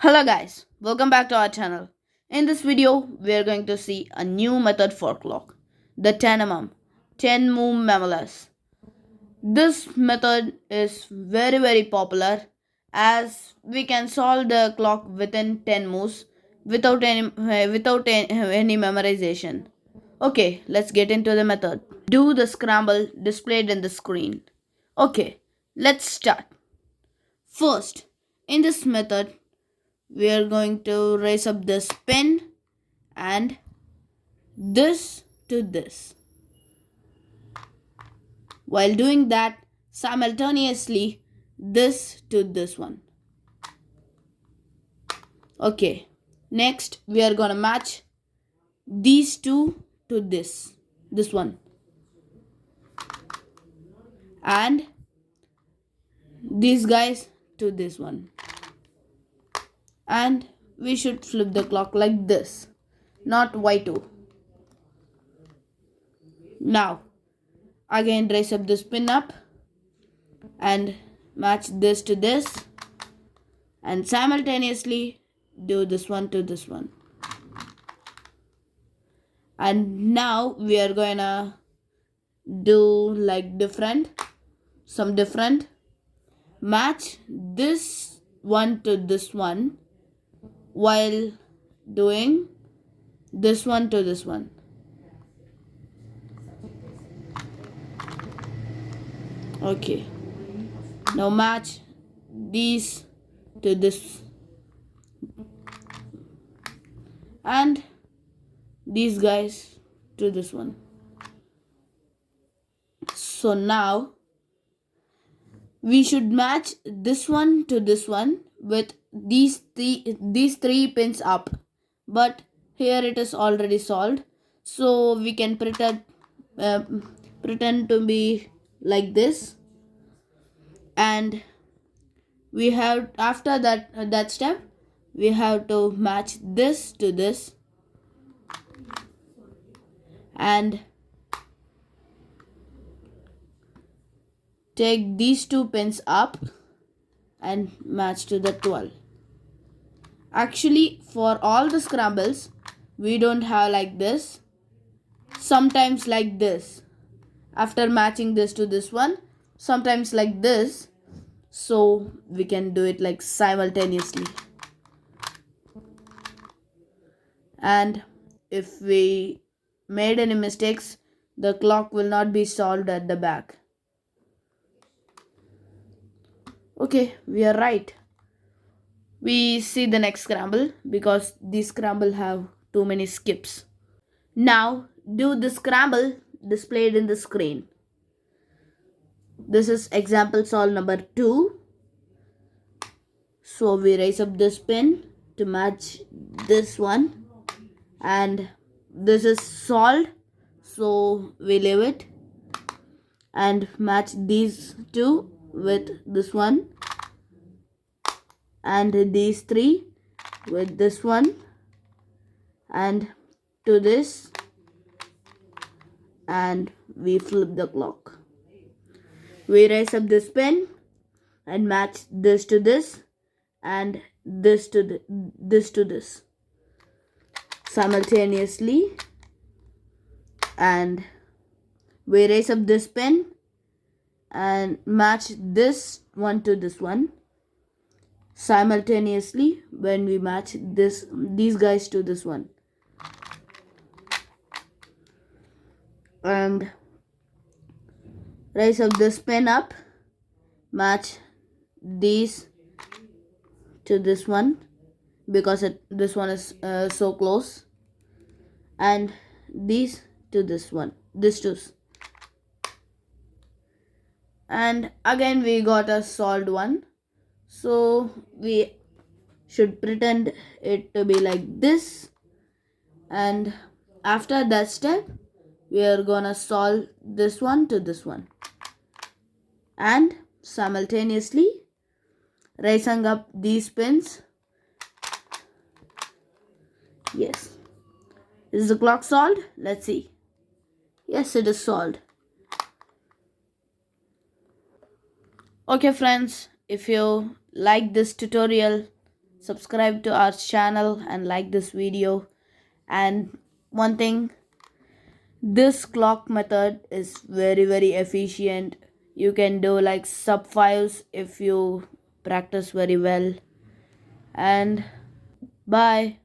Hello guys, welcome back to our channel. In this video, we are going to see a new method for clock, the 10 10 move memolas. This method is very popular as we can solve the clock within 10 moves without any memorization. Okay, let's get into the method. Do the scramble displayed in the screen. Okay, let's start. First, in this method, we are going to raise up this pen and this to this. While doing that, simultaneously this to this one. Okay, next we are gonna match these two to this one, and these guys to this one. And we should flip the clock like this, not Y2. Now, again raise up this pin up and match this to this, and simultaneously do this one to this one. And now we are gonna do like some different, match this one to this one while doing this one to this one. Okay, now match these to this and these guys to this one. So now we should match this one to this one with these three pins up, but here it is already solved, so we can uh, pretend to be like this. And we have, after that step, we have to match this to this and take these two pins up and match to the 12. Actually, for all the scrambles, we don't have like this, sometimes like this after matching this to this one, sometimes like this, so we can do it like simultaneously. And if we made any mistakes, the clock will not be solved at the back. Okay, we are right. We see the next scramble because these scramble have too many skips. Now do the scramble displayed in the screen. This is example solve number 2. So we raise up this pin to match this one, and this is solved, so we leave it and match these two with this one and these three with this one and to this, and we flip the clock. We raise up this pen and match this to this and this to this simultaneously, and we raise up this pen and match this one to this one simultaneously when we match these guys to this one, and raise up this pen up, match these to this one because this one is so close, and these to this one, this two, and again we got a solved one, so we should pretend it to be like this. And after that step, we are gonna solve this one to this one and simultaneously raising up these pins. Yes, is the clock solved? Let's see. Yes, it is solved. Okay friends, if you like this tutorial, subscribe to our channel and like this video. And one thing, this clock method is very efficient. You can do like sub fives if you practice very well. And bye.